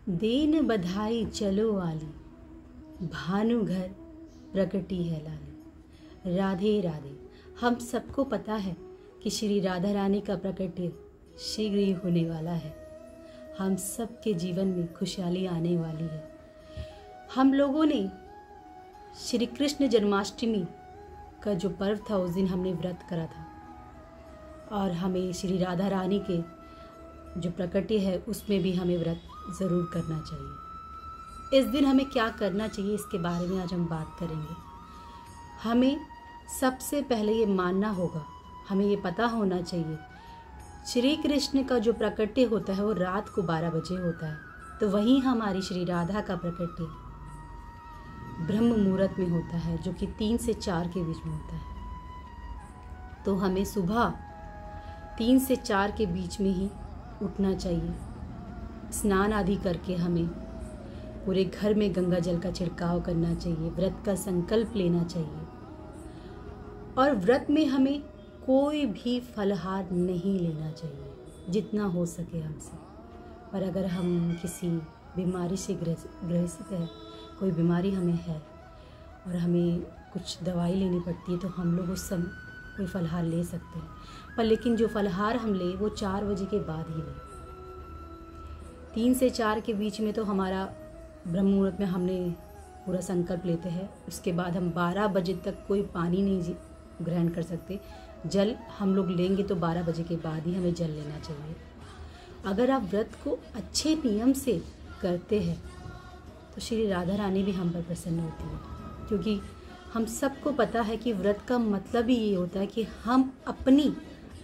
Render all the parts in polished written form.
Then बधाई चलो वाली, भानु घर प्रकटी है लाली। राधे राधे। हम सबको पता है कि श्री राधा रानी का प्रकट्य शीघ्र ही होने वाला है। हम सब के जीवन में खुशहाली आने वाली है। हम लोगों ने श्री कृष्ण जन्माष्टमी का जो पर्व था उस दिन हमने व्रत करा था, और हमें श्री राधा रानी के जो प्रकट्य है उसमें भी हमें व्रत ज़रूर करना चाहिए। इस दिन हमें क्या करना चाहिए इसके बारे में आज हम बात करेंगे। हमें सबसे पहले ये मानना होगा, हमें ये पता होना चाहिए श्री कृष्ण का जो प्रकट्य होता है वो रात को 12 बजे होता है, तो वहीं हमारी श्री राधा का प्रकट्य ब्रह्म मुहूर्त में होता है, जो कि 3 से 4 के बीच में होता है। तो हमें सुबह 3 से 4 के बीच में ही उठना चाहिए। स्नान आदि करके हमें पूरे घर में गंगा जल का छिड़काव करना चाहिए, व्रत का संकल्प लेना चाहिए, और व्रत में हमें कोई भी फलाहार नहीं लेना चाहिए जितना हो सके हमसे। और अगर हम किसी बीमारी से ग्रसित है, कोई बीमारी हमें है और हमें कुछ दवाई लेनी पड़ती है, तो हम लोग उस समय कोई फलाहार ले सकते हैं, पर लेकिन जो फलाहार हम लें वो 4 बजे के बाद ही लें। 3 से 4 के बीच में तो हमारा ब्रह्म मुहूर्त में हमने पूरा संकल्प लेते हैं। उसके बाद हम 12 बजे तक कोई पानी नहीं ग्रहण कर सकते। जल हम लोग लेंगे तो 12 बजे के बाद ही हमें जल लेना चाहिए। अगर आप व्रत को अच्छे नियम से करते हैं तो श्री राधा रानी भी हम पर प्रसन्न होती है, क्योंकि हम सबको पता है कि व्रत का मतलब ही ये होता है कि हम अपनी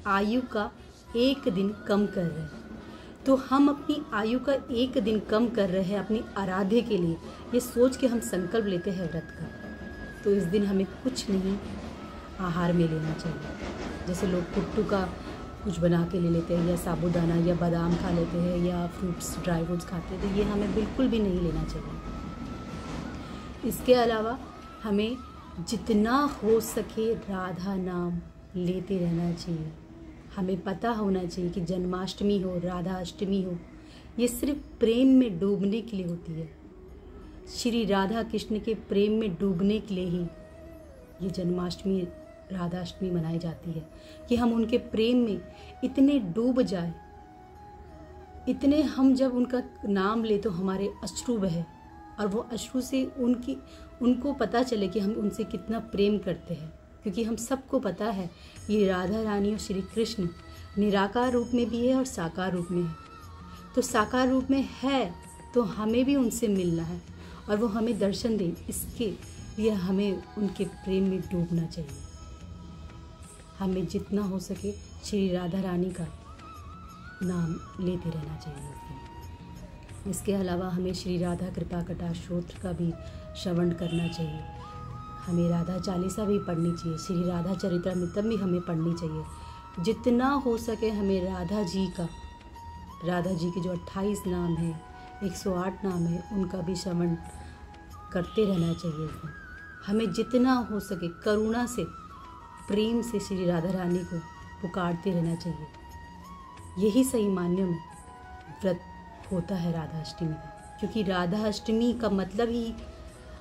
आयु का 1 दिन कम कर रहे हैं। तो हम अपनी आयु का 1 दिन कम कर रहे हैं अपनी आराध्य के लिए, ये सोच के हम संकल्प लेते हैं व्रत का। तो इस दिन हमें कुछ नहीं आहार में लेना चाहिए। जैसे लोग कुट्टू का कुछ बना के ले लेते हैं, या साबूदाना या बादाम खा लेते हैं, या फ्रूट्स ड्राई फ्रूट्स खाते हैं, तो ये हमें बिल्कुल भी नहीं लेना चाहिए। इसके अलावा हमें जितना हो सके राधा नाम लेते रहना चाहिए। हमें पता होना चाहिए कि जन्माष्टमी हो, राधा अष्टमी हो, ये सिर्फ प्रेम में डूबने के लिए होती है। श्री राधा कृष्ण के प्रेम में डूबने के लिए ही ये जन्माष्टमी राधा अष्टमी मनाई जाती है, कि हम उनके प्रेम में इतने डूब जाए, इतने हम जब उनका नाम ले तो हमारे अश्रु बहे, और वो अश्रु से उनको पता चले कि हम उनसे कितना प्रेम करते हैं। क्योंकि हम सबको पता है ये राधा रानी और श्री कृष्ण निराकार रूप में भी है और साकार रूप में है। तो साकार रूप में है तो हमें भी उनसे मिलना है और वो हमें दर्शन दें, इसके लिए हमें उनके प्रेम में डूबना चाहिए। हमें जितना हो सके श्री राधा रानी का नाम लेते रहना चाहिए उस दिन। इसके अलावा हमें श्री राधा कृपा कटाक्ष स्तोत्र का भी श्रवण करना चाहिए। हमें राधा चालीसा भी पढ़नी चाहिए, श्री राधा चरितमृतम भी हमें पढ़नी चाहिए। जितना हो सके हमें राधा जी के जो 28 नाम हैं, 108 नाम है, उनका भी श्रवण करते रहना चाहिए। हमें जितना हो सके करुणा से, प्रेम से श्री राधा रानी को पुकारते रहना चाहिए। यही सही मान्य में व्रत होता है राधा अष्टमी का, क्योंकि राधा अष्टमी का मतलब ही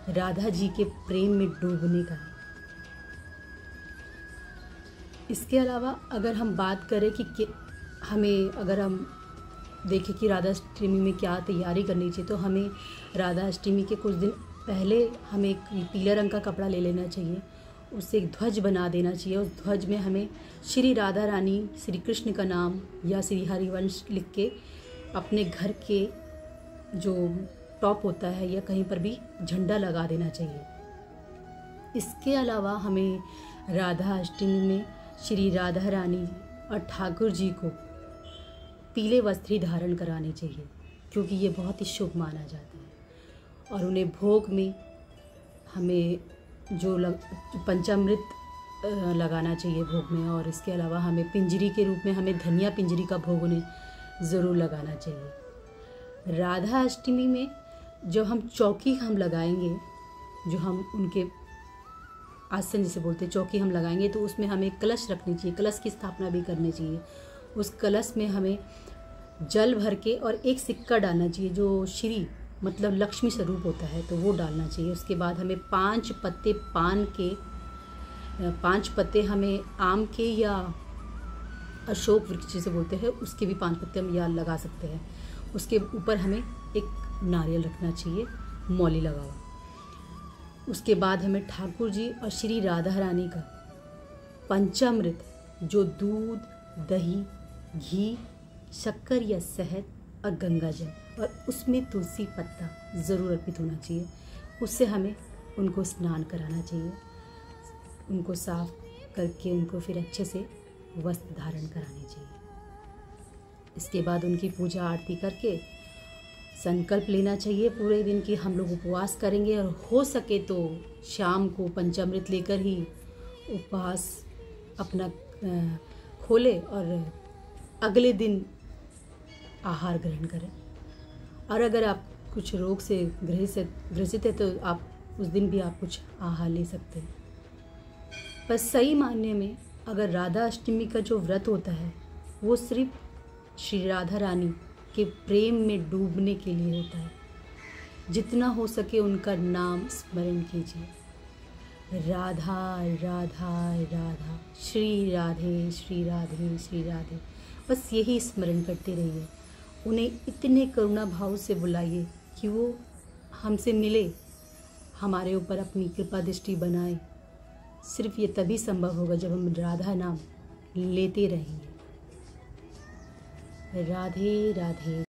राधा जी के प्रेम में डूबने का है। इसके अलावा अगर हम बात करें कि हमें, अगर हम देखें कि राधा अष्टमी में क्या तैयारी करनी चाहिए, तो हमें राधा अष्टमी के कुछ दिन पहले हमें एक पीले रंग का कपड़ा ले लेना चाहिए, उससे एक ध्वज बना देना चाहिए। उस ध्वज में हमें श्री राधा रानी, श्री कृष्ण का नाम या श्री हरिवंश लिख के अपने घर के जो टॉप होता है या कहीं पर भी झंडा लगा देना चाहिए। इसके अलावा हमें राधा अष्टमी में श्री राधा रानी और ठाकुर जी को पीले वस्त्र ही धारण कराने चाहिए, क्योंकि ये बहुत ही शुभ माना जाता है। और उन्हें भोग में हमें जो पंचामृत लगाना चाहिए भोग में। और इसके अलावा हमें पिंजरी के रूप में हमें धनिया पिंजरी का भोग उन्हें ज़रूर लगाना चाहिए। राधा अष्टमी में जो हम चौकी हम लगाएंगे, जो हम उनके आसन जिसे बोलते हैं चौकी हम लगाएंगे, तो उसमें हमें कलश रखनी चाहिए, कलश की स्थापना भी करनी चाहिए। उस कलश में हमें जल भर के और एक सिक्का डालना चाहिए जो श्री मतलब लक्ष्मी स्वरूप होता है, तो वो डालना चाहिए। उसके बाद हमें 5 पत्ते पान के, 5 पत्ते हमें आम के या अशोक वृक्ष जिसे बोलते हैं उसके भी 5 पत्ते हम या लगा सकते हैं। उसके ऊपर हमें एक नारियल रखना चाहिए मौली लगा हुआ। उसके बाद हमें ठाकुर जी और श्री राधा रानी का पंचामृत जो दूध, दही, घी, शक्कर या शहद और गंगा जल और उसमें तुलसी पत्ता ज़रूर अर्पित होना चाहिए। उससे हमें उनको स्नान कराना चाहिए, उनको साफ करके उनको फिर अच्छे से वस्त्र धारण कराने चाहिए। इसके बाद उनकी पूजा आरती करके संकल्प लेना चाहिए पूरे दिन की हम लोग उपवास करेंगे, और हो सके तो शाम को पंचामृत लेकर ही उपवास अपना खोले और अगले दिन आहार ग्रहण करें। और अगर आप कुछ रोग से ग्रसित है तो आप उस दिन भी आप कुछ आहार ले सकते हैं। पर सही मायने में अगर राधा अष्टमी का जो व्रत होता है वो सिर्फ श्री राधा रानी के प्रेम में डूबने के लिए होता है। जितना हो सके उनका नाम स्मरण कीजिए, राधा राधा राधा, श्री राधे श्री राधे श्री राधे, बस यही स्मरण करते रहिए। उन्हें इतने करुणा भाव से बुलाइए कि वो हमसे मिले, हमारे ऊपर अपनी कृपा दृष्टि बनाए। सिर्फ ये तभी संभव होगा जब हम राधा नाम लेते रहेंगे। राधे राधे।